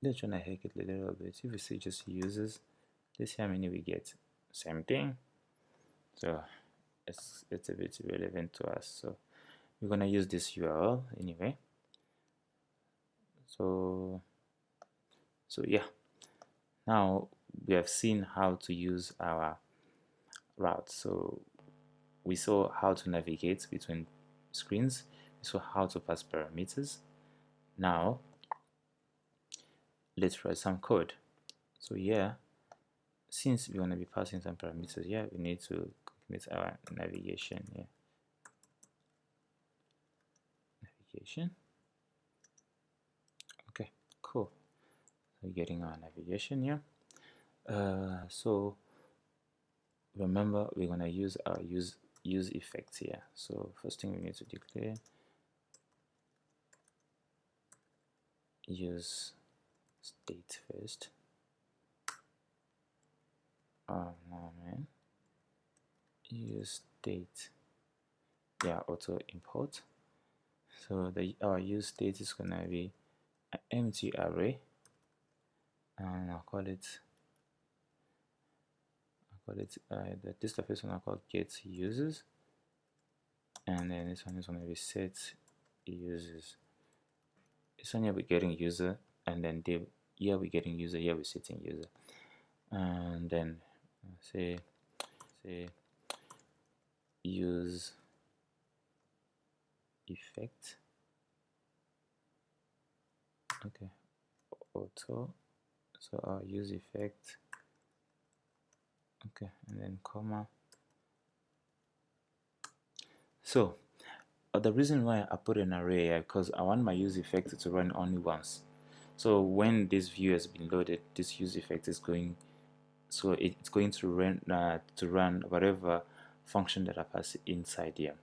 let's try to hack it a little bit. If we say just users, let's see how many we get. Same thing. So it's a bit irrelevant to us. So we're gonna use this URL anyway. So yeah, now we have seen how to use our route. So we saw how to navigate between screens, we saw how to pass parameters. Now let's write some code. So here, since we're going to be passing some parameters here, we need to commit our navigation here. Navigation. Okay, cool. So getting our navigation here. So remember, we're going to use our use effect here. So first thing we need to declare use state first. Oh no, man. Use state. Yeah, auto import. So our use state is gonna be an empty array, and I'll call it this the first one I call get users, and then this one is gonna be set users. This one here we're getting user, and then here we're getting user, here we're setting user, and then say use effect. Okay, auto. So our use effect. Okay, and then comma. So the reason why I put an array here because I want my use effect to run only once. So when this view has been loaded, this use effect is going, so it's going to run whatever function that I pass inside here,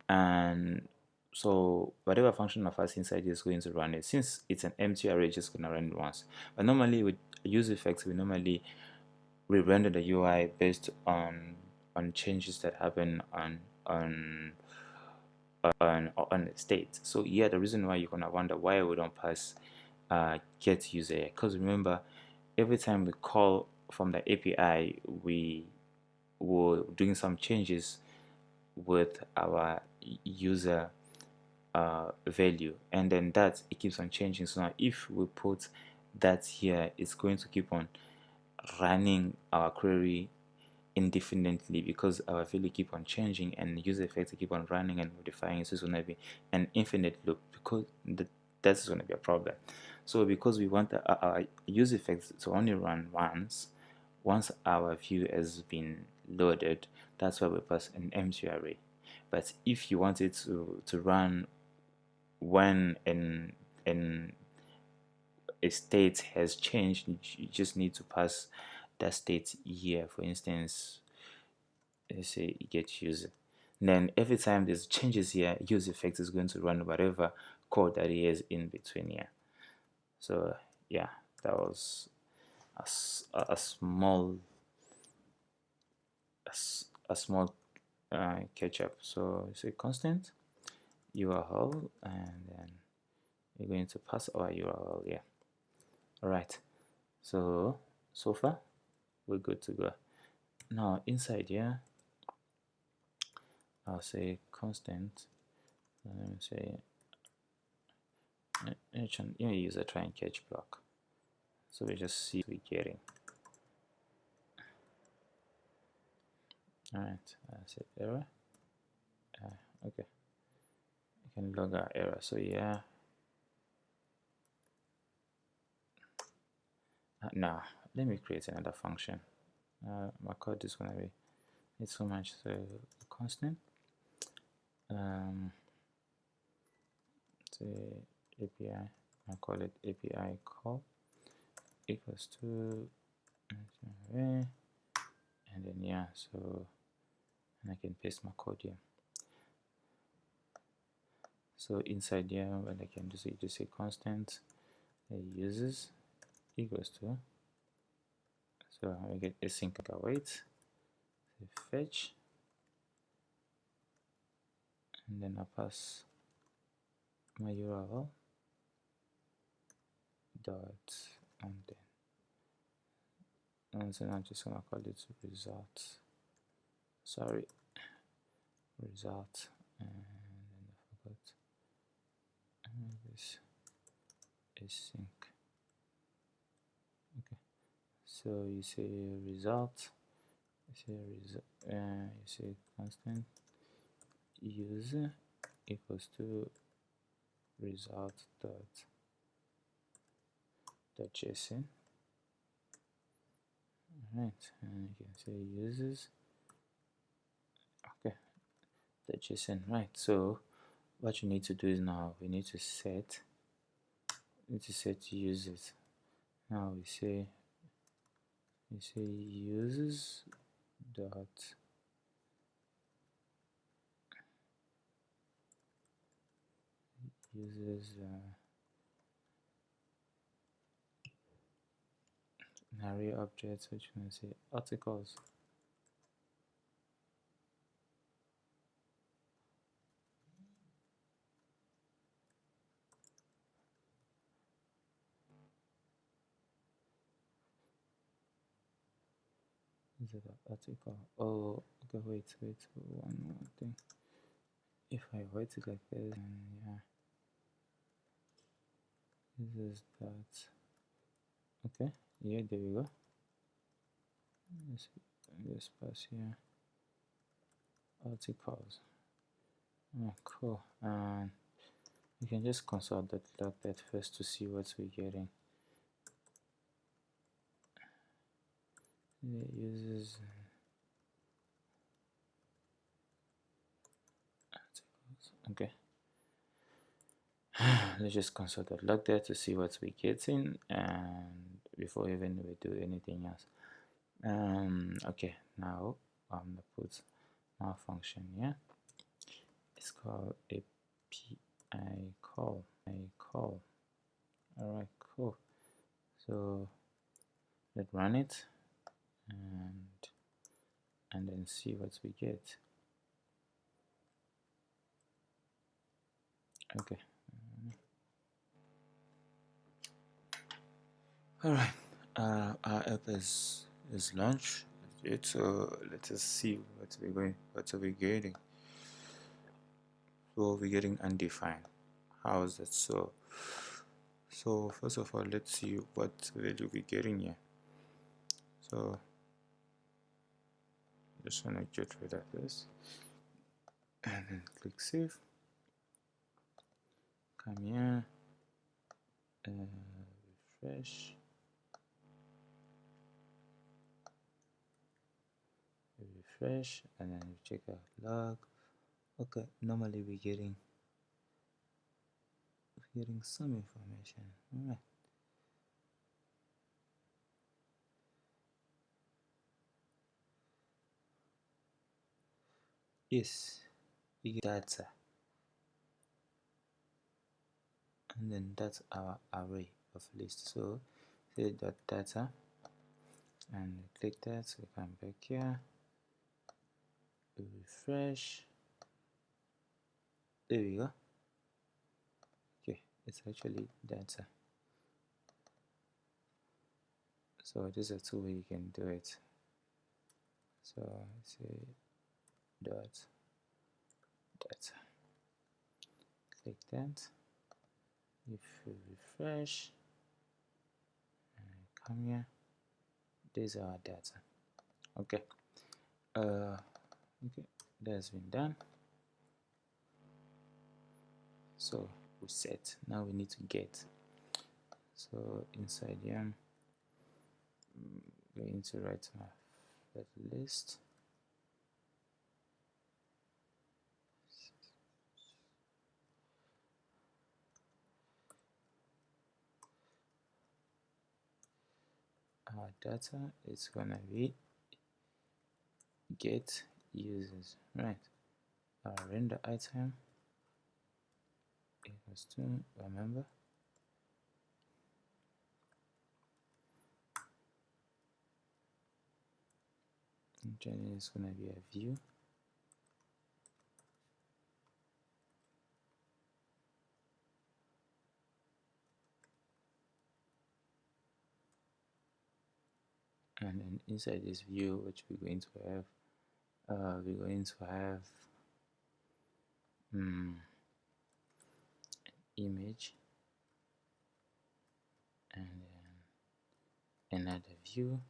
and so whatever function I pass inside here is going to run it. Since it's an empty array, it's just going to run it once. But normally with use effects, we normally render the UI based on changes that happen on state. So yeah, the reason why you're gonna wonder why we don't pass get user, because remember, every time we call from the API, we were doing some changes with our user value, and then that it keeps on changing. So now if we put that here, it's going to keep on running our query indefinitely because our value keep on changing and use effects keep on running and modifying. So it's going to be an infinite loop, because that's going to be a problem. So because we want our use effects to only run once our view has been loaded, that's why we pass an empty array. But if you want it to run when a state has changed, you just need to pass that state here. For instance, let's say get user, and then every time there's changes here, use effect is going to run whatever code that is in between here. So yeah, that was a small catch up. So say constant URL, and then we're going to pass our URL here. Alright, so far we're good to go. Now inside here, I'll say constant. Let me say use a try and catch block. So we just see what we're getting. Alright, I say error. Okay, you can log our error. So yeah. Now let me create another function. My code is gonna be it's so much. So constant say API, I call it API call equals to array, and then yeah, so and I can paste my code here. So inside here, what I can do is just say constant users equals to, so I get async await, fetch, and then I pass my URL, dot and then I'm just gonna call it result. Sorry, result, and then I forgot this async. Okay, so you say result, you say constant user equals to result dot json. Alright, and you can say users, okay, the json. Right, so what you need to do is now we need to set users. Now we say users dot users an array objects, which we say articles. Is it an article? Oh, okay, wait, one more thing. If I write it like this, and yeah, users dot, okay, yeah, there we go. This pass here, articles. Oh, cool. And you can just consult log that first to see what we're getting. It uses articles. Okay. Let's just consult log there to see what we're getting, and before even we do anything else. Okay, now I'm gonna put my function here. It's called API call. Alright, cool. So let's run it and then see what we get. Okay. Alright. Our app is launched. So let us see what we're getting. So we're getting undefined. How is that so? So first of all, let's see what value we're getting here. So just want to get rid of this and then click save. Come here, refresh, and then you check out log. Okay, normally we're getting some information. All right. Yes, we get data, and then that's our array of list. So say data, and click that. So we come back here, we refresh. There we go. Okay, it's actually data. So this is two ways you can do it. So say dot data. Click that. If we refresh and come here, these are our data. Okay. Okay, that's been done. So we set. Now we need to get. So inside here, I'm going to write my list. Our data is gonna be get users, right? Our render item equals to, remember, generally it's gonna be a view. and then inside this view, which we're going to have, image, and then another view.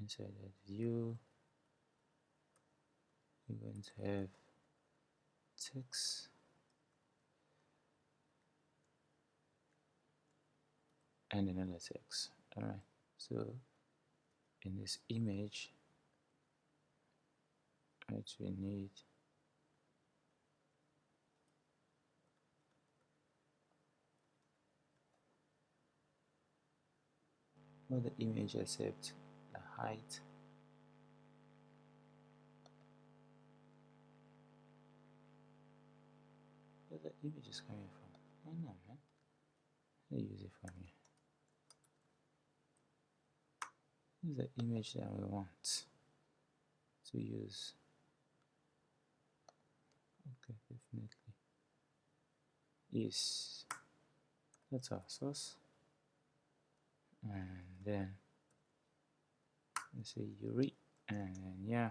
Inside that view, we're going to have text, and another text. Alright, so in this image, which we need not the image accept the height. Where the image is coming from? Oh no, man. Let me use it from here. This is the image that we want to use. Okay, definitely. Yes, that's our source. And then let's say URI, and then yeah,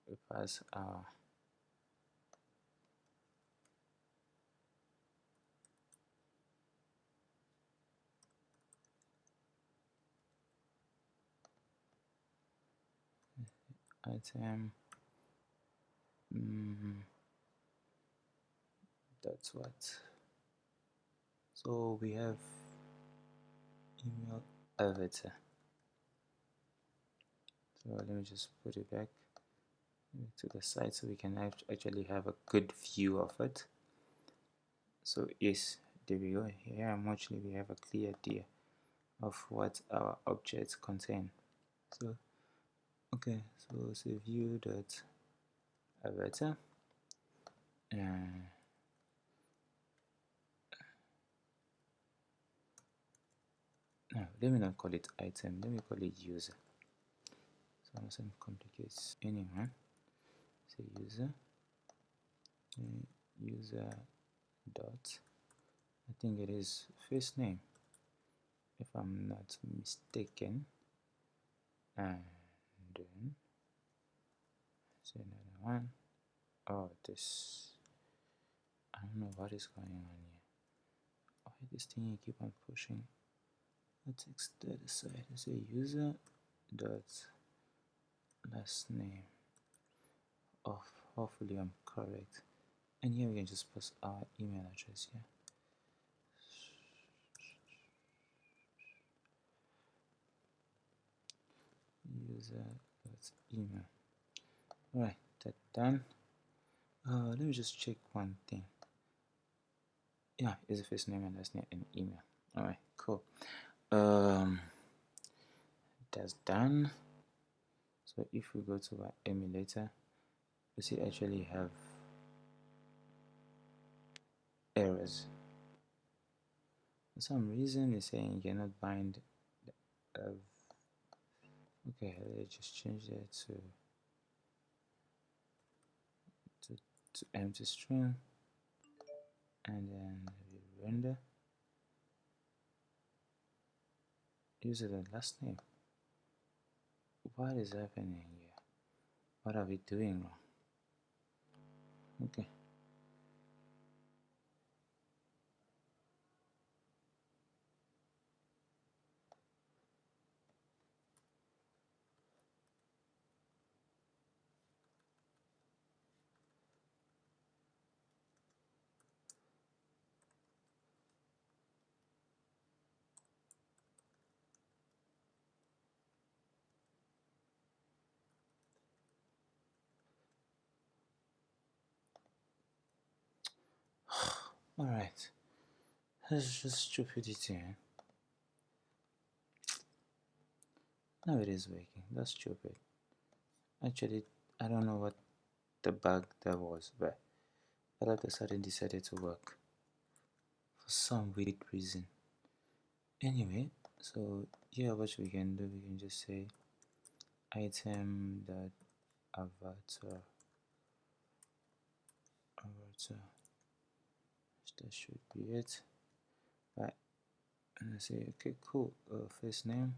we pass our item. That's what. So we have email avatar. So let me just put it back to the side so we can actually have a good view of it. So yes, there we go. Here actually we have a clear idea of what our objects contain. So okay, so say view dot avatar, and no, let me not call it item, let me call it user. So I mustn't complicate anyone. Say user dot, I think it is first name if I'm not mistaken, and then say another one. Oh, this, I don't know what is going on here. Why this thing you keep on pushing? Let's text that aside. I say user dot last name of, hopefully I'm correct, and here we can just pass our email address here. User dot email. Alright, that done. Let me just check one thing. Yeah, is the first name and last name and email. Alright, cool. That's done. So if we go to our emulator, we see actually have errors. For some reason it's saying you cannot bind okay, let's just change that to empty string, and then we render user the last name. What is happening here? What are we doing wrong? Okay. Alright. That's just stupidity. Now it is working. That's stupid. Actually, I don't know what the bug that was, but all of a sudden decided to work for some weird reason. Anyway, so here what we can do, we can just say item dot avatar. That should be it. Right, and I say okay, cool. First name,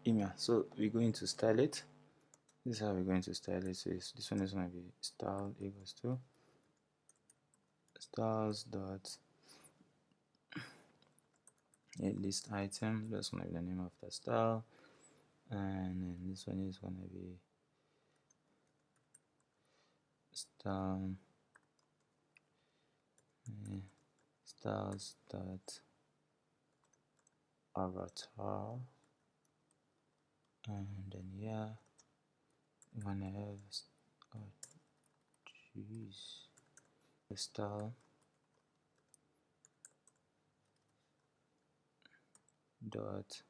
email. So we're going to style it. This is how we're going to style it. So this one is going to be style equals to styles dot list item. That's going to be the name of the style, and then this one is going to be style styles dot avatar, and then yeah, we're gonna have the style dot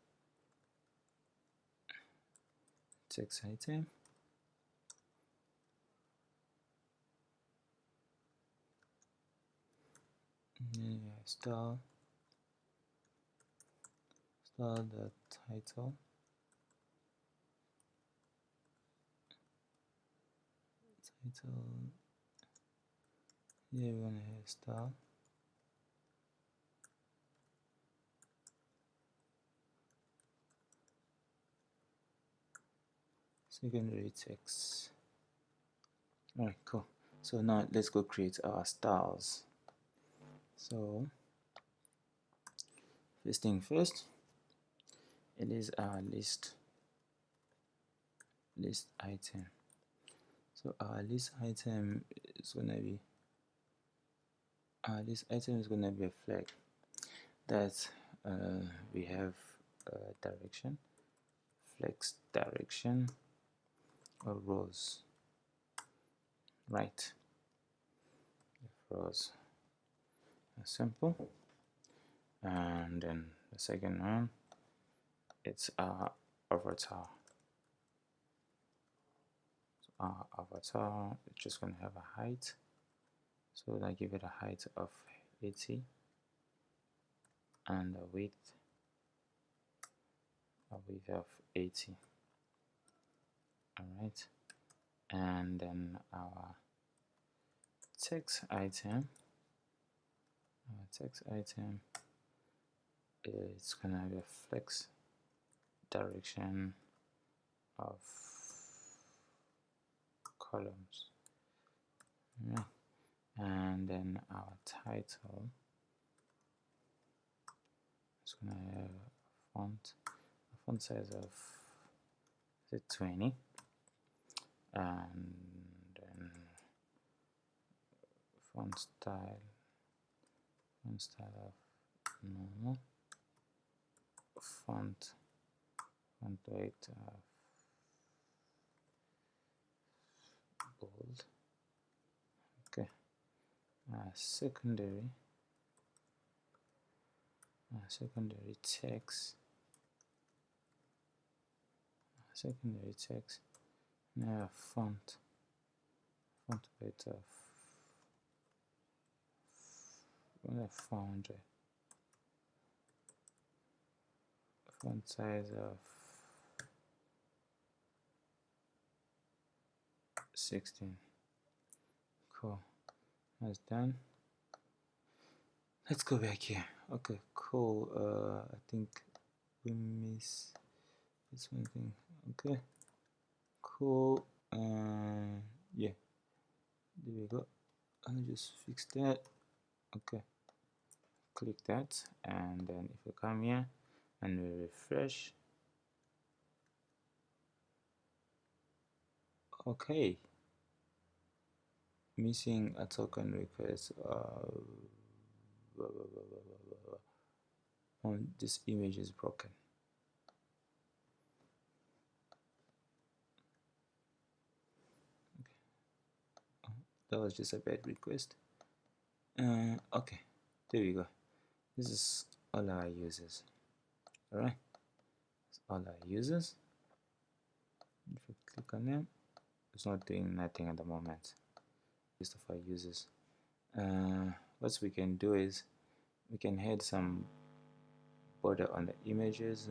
text item, and then yeah, style dot title, yeah, we're gonna have style secondary text. Alright, cool. So now let's go create our styles. So first thing first, it is our list item. So our list item is gonna be a flag that we have direction, flex direction, or rows, right? If rows are simple, and then the second one, it's our avatar. So our avatar is just going to have a height, so I give it a height of 80 and a width of 80. Alright, and then our text item, it's gonna have a flex direction of columns. Yeah. And then our title is gonna have a font size of 20, and then font style of normal, font weight of bold. Okay, secondary text, now font weight of 400, font size of 16. Cool, that's done. Let's go back here. Okay, cool. I think we miss this one thing. Okay, cool. Yeah, there we go. I'll just fix that. Okay, click that, and then if you come here and we refresh, okay, missing a token request on this image is broken. Okay. That was just a bad request. Okay, there we go. This is all our users. Alright, all our users. If you click on them, it's not doing nothing at the moment. List of our users. What we can do is we can add some border on the images,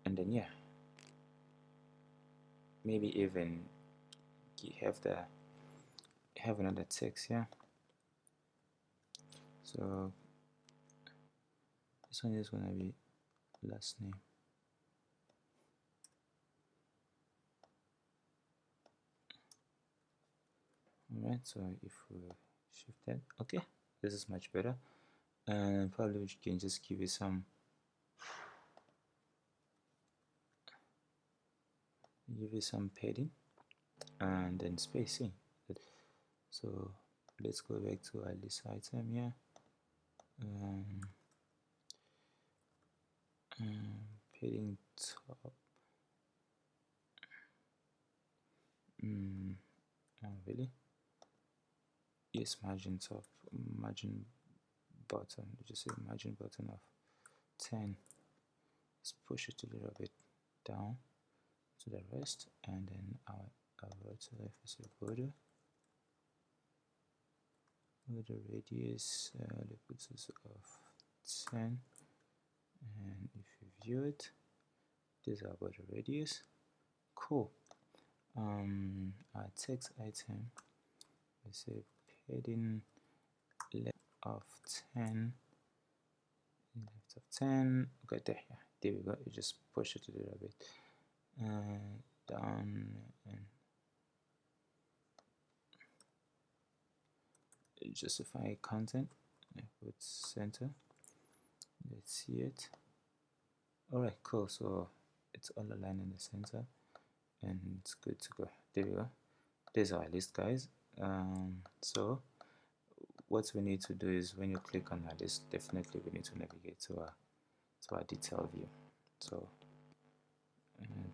and then yeah, maybe even have another text here. So this one is going to be last name. Alright, so if we shift that, okay, this is much better. And probably we can just give it some padding and then spacing. So let's go back to our list item here. Padding top. Really? Yes, margin top, margin bottom. Just say margin bottom of 10. Let's push it a little bit down to the rest, and then our vertical border radius, let's put this of 10, and if you view it, this is our border radius. Cool. Our text item, we say padding left of 10, left of 10. Okay, there we go. You just push it a little bit down and justify content. I put center. Let's see it. Alright, cool. So it's all aligned in the center and it's good to go. There we go. There's our list, guys. So what we need to do is when you click on our list, definitely we need to navigate to our detail view. So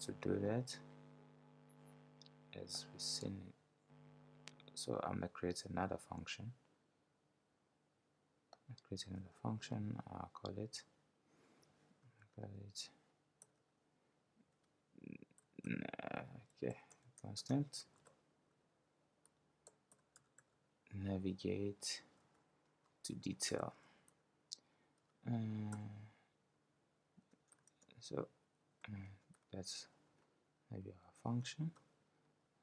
to do that, as we've seen, so I'm gonna create another function. I'll call it okay, constant navigate to detail. So that's maybe our function.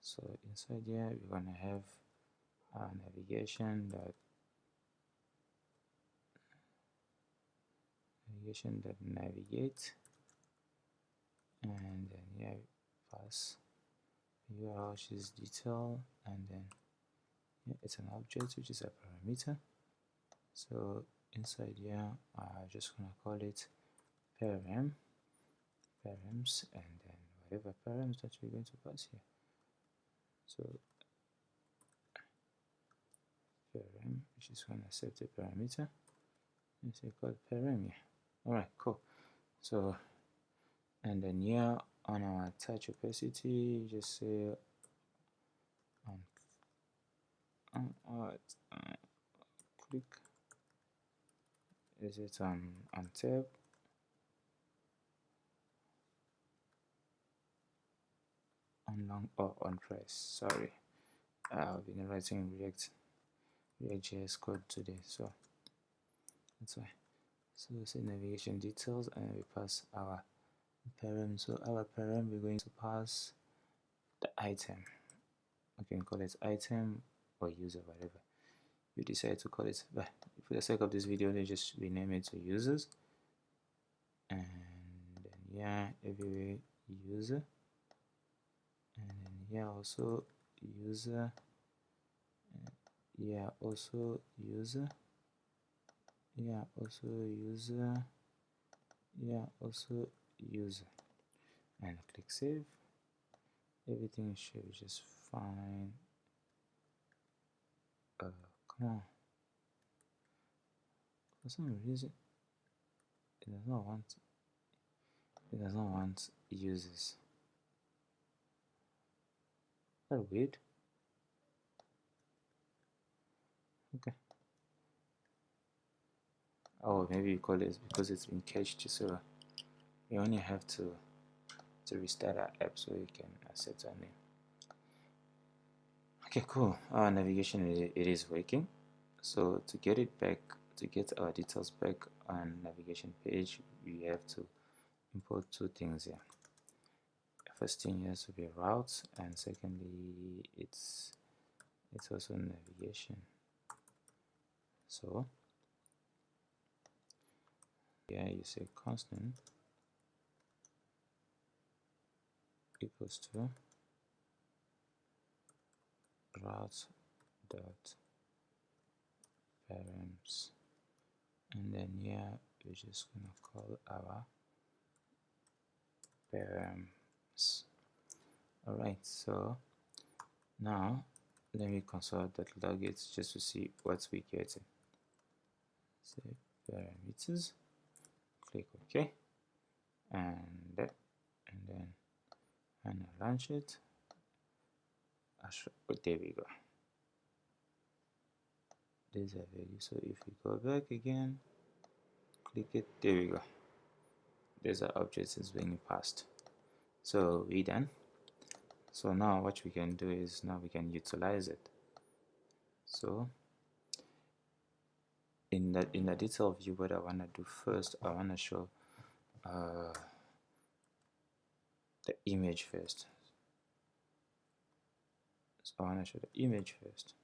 So inside here we're gonna have our navigation that navigate, and then here pass URL, which is detail, and then yeah, it's an object which is a parameter. So inside here I'm just gonna call it params, and then whatever params that we're going to pass here. So param, which is going to accept a parameter, and say called param. Yeah. Alright, cool. So and then here on our touch opacity, just say click, is it on tab, on long, or on press? Sorry, I've been writing React.js code today, so that's why. So say navigation details, and we pass our param. So our param, we're going to pass the item. We can call it item or user, whatever you decide to call it, but for the sake of this video, let's just rename it to users, and then yeah, everywhere user, and then here also user, yeah, also user, yeah, also user, yeah, also user, and click save. Everything should be just fine. Come on, for some reason it does not want users. That's weird. Okay. Oh, maybe you call it because it's been cached, so you only have to restart our app so you can set our name. Okay, cool. Our navigation, it is working. So to get it back, to get our details back on navigation page, we have to import two things here. First thing has to be routes, and secondly it's also navigation. So yeah, you say constant equals to route dot params, and then here we're just gonna call our params. Alright, so now let me console.log it just to see what we get. Say parameters, click OK, and then I launch it. There we go. There's a value. So if we go back again, click it, there we go. There's an object is being passed. So we done. So now what we can do is now we can utilize it. So in the detail view, what I want to do first, I want to show the image first. So I want to show the image first.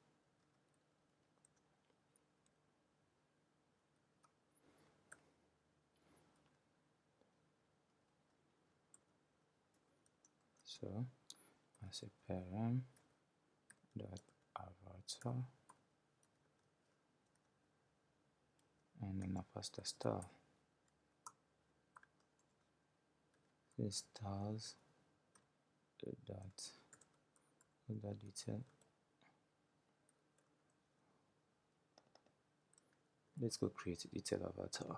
So I say param dot avatar, and then I pass the style. This styles dot detail. Let's go create a detail avatar.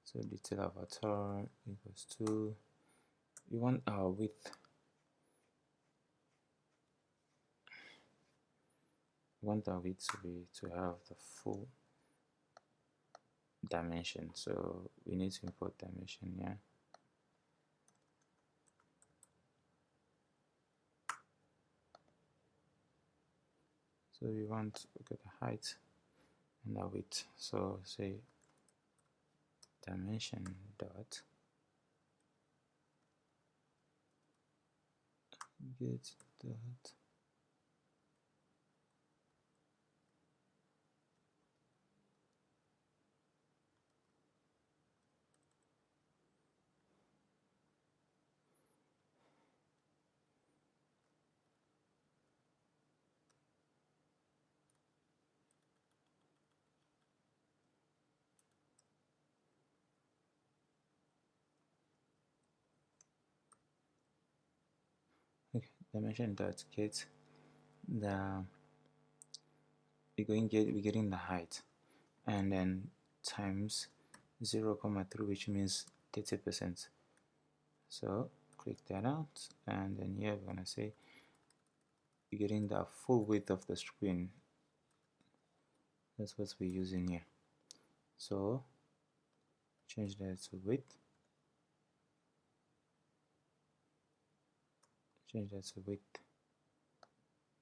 So detail avatar equals to, we want our width. We want our width to have the full dimension. So we need to import dimension here. So we want to look at the height and the width. So say dimension dot get dot dimension dot get the we're getting the height, and then times 0,3, which means 30%. So click that out, and then here we're gonna say you're getting the full width of the screen. That's what we're using here. So change that to width. Change that to width,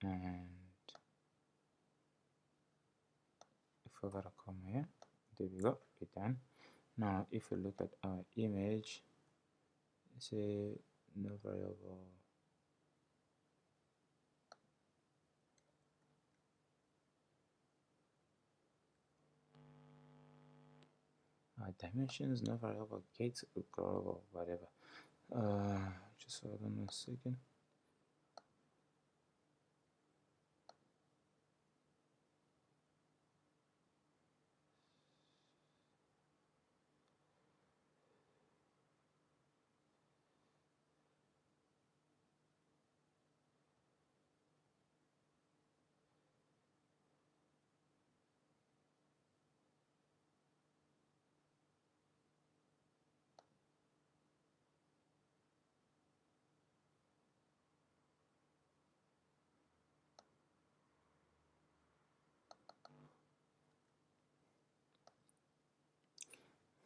and if we got a comma here, there we go, we're done. Now if we look at our image, say no variable, dimensions, no variable, gate, or whatever. Just hold on a second.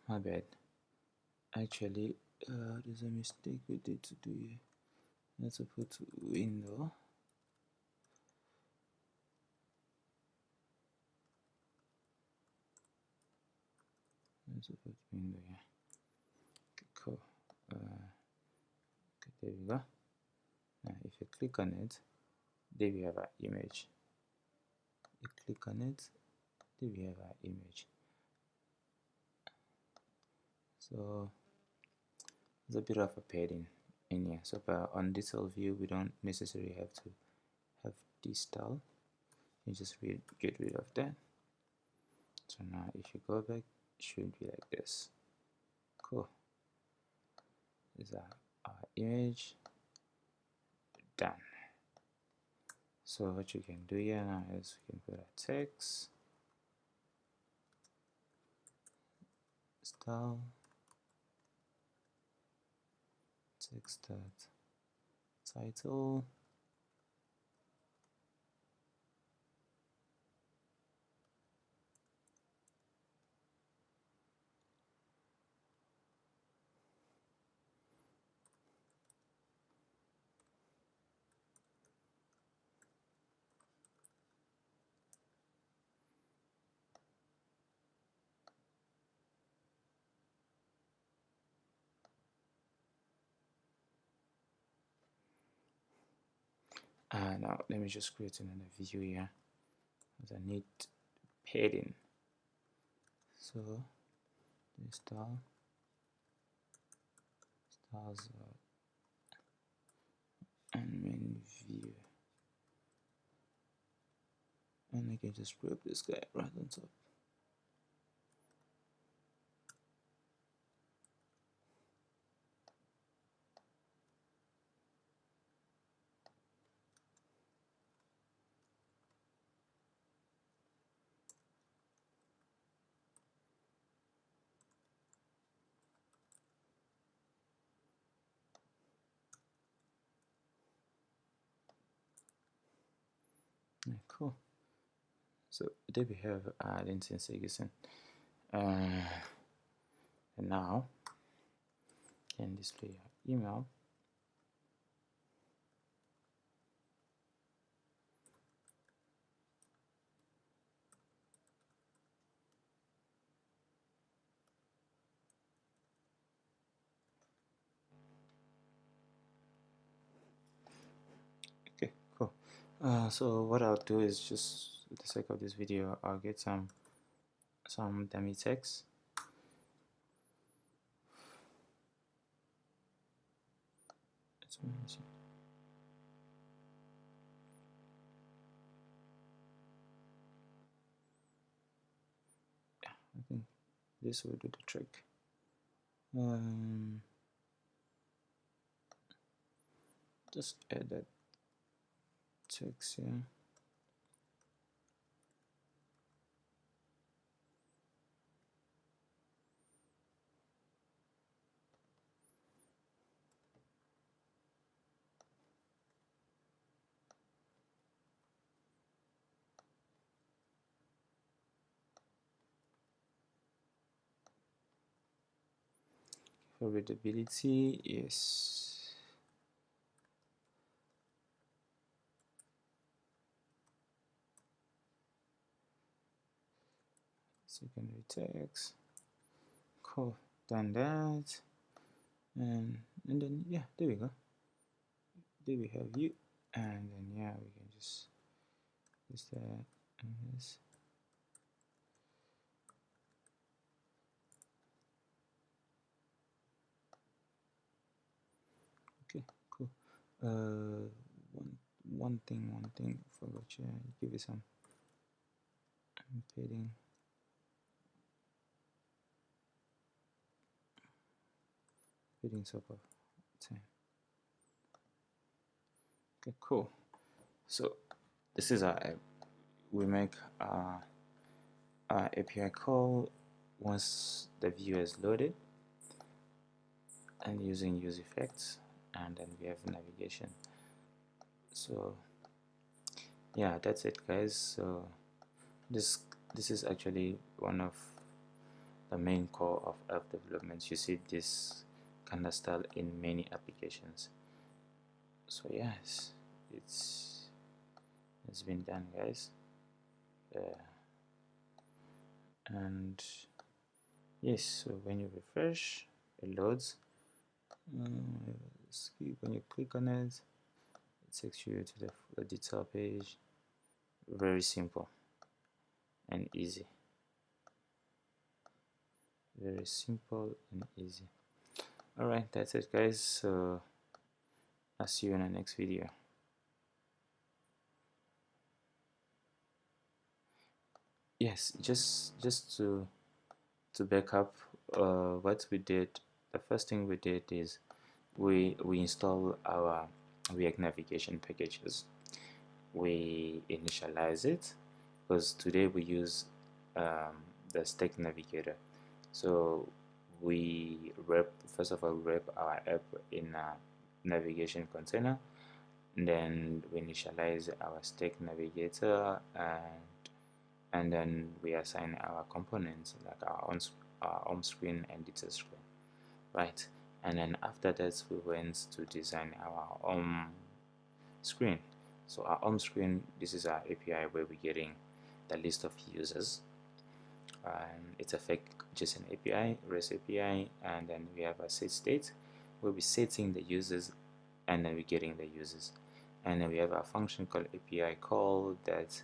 My bad. Actually, there's a mistake we did to do here. Let's put window. Let's put window here. Okay, cool. Okay, there we go. Now, if you click on it, there we have our image. You click on it, there we have our image. So there's a bit of a padding in here. So on detail view, we don't necessarily have to have this style. You just get rid of that. So now if you go back, it should be like this. Cool. This is our image done. So what you can do here now is you can put a text style, text title, now let me just create another view here because I need padding. So the styles and main view, and I can just group this guy right on top. Yeah, cool. So there we have LinkedIn Json. And now you can display your email. Okay, cool. So what I'll do is just for the sake of this video, I'll get some dummy text. Yeah, I think this will do the trick. Just add that text here. For readability, yes. Secondary text. Cool. Done that. And then yeah, there we go. There we have you. And then yeah, we can just use that and this. Okay, cool. One thing forgot to give you some padding. Padding sort of 10. Okay, cool. So this is our app. We make our API call once the view is loaded, and using UseEffect, and then we have navigation. So yeah, that's it, guys. So this is actually one of the main core of app development. You see this kind of style in many applications. So yes, it's been done, guys. And yes, so when you refresh, it loads. When you click on it, it takes you to the detail page. Very simple and easy. Very simple and easy. Alright, that's it guys, so I'll see you in the next video. Yes, just to back up, what we did, the first thing we did is we install our React navigation packages. We initialize it because today we use the stack navigator. So we wrap, first of all, wrap our app in a navigation container, and then we initialize our stack navigator, and then we assign our components like our home screen and detail screen, right? And then after that we went to design our home screen. So our home screen, this is our API where we're getting the list of users, and it's a fake JSON API, REST API, and then we have a set state where we're setting the users and then we're getting the users, and then we have a function called API call that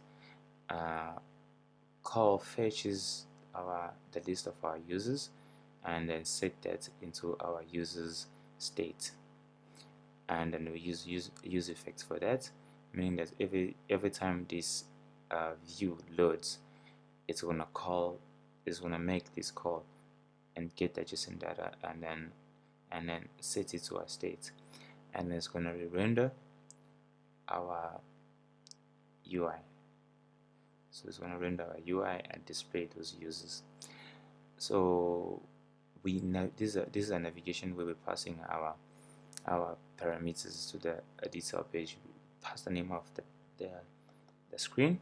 call fetches the list of our users and then set that into our users state, and then we use UseEffect for that, meaning that every time this view loads, it's gonna make this call and get the JSON data, and then set it to a state, and it's gonna re-render our UI. So it's gonna render our UI and display those users. So we know this is a navigation where we're passing our parameters to the detail page. We pass the name of the screen.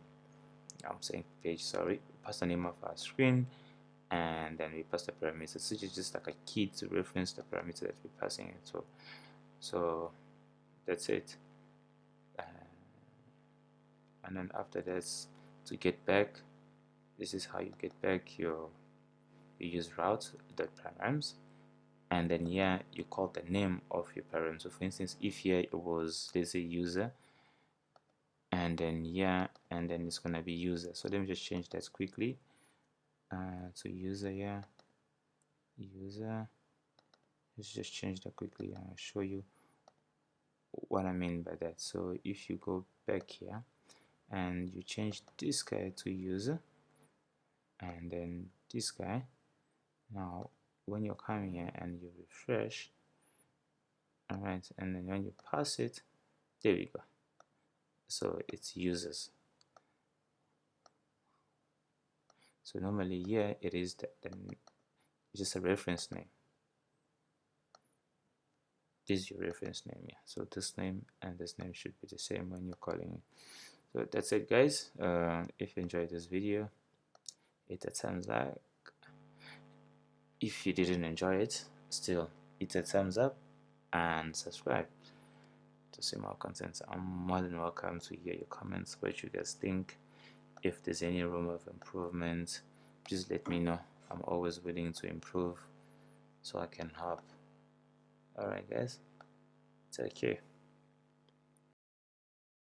I'm saying page, sorry. Pass the name of our screen, and then we pass the parameters, which is just like a key to reference the parameter that we're passing it. So that's it. And then after that, to get back, this is how you get back you use route.params, and then here you call the name of your parent. So for instance, if here it was, let's say, user, and then here, and then it's gonna be user. So let me just change that quickly to user. Here user, let's just change that quickly and I'll show you what I mean by that. So if you go back here and you change this guy to user, and then this guy, now when you're coming here and you refresh, alright, and then when you pass it, there we go, so it's users. So normally here it is just a reference name. This is your reference name here. So this name and this name should be the same when you're calling it. So that's it guys. If you enjoyed this video, hit a thumbs up. If you didn't enjoy it, still hit a thumbs up and subscribe to see more content. I'm more than welcome to hear your comments, what you guys think. If there's any room of improvement, please let me know. I'm always willing to improve so I can help. Alright guys, take care.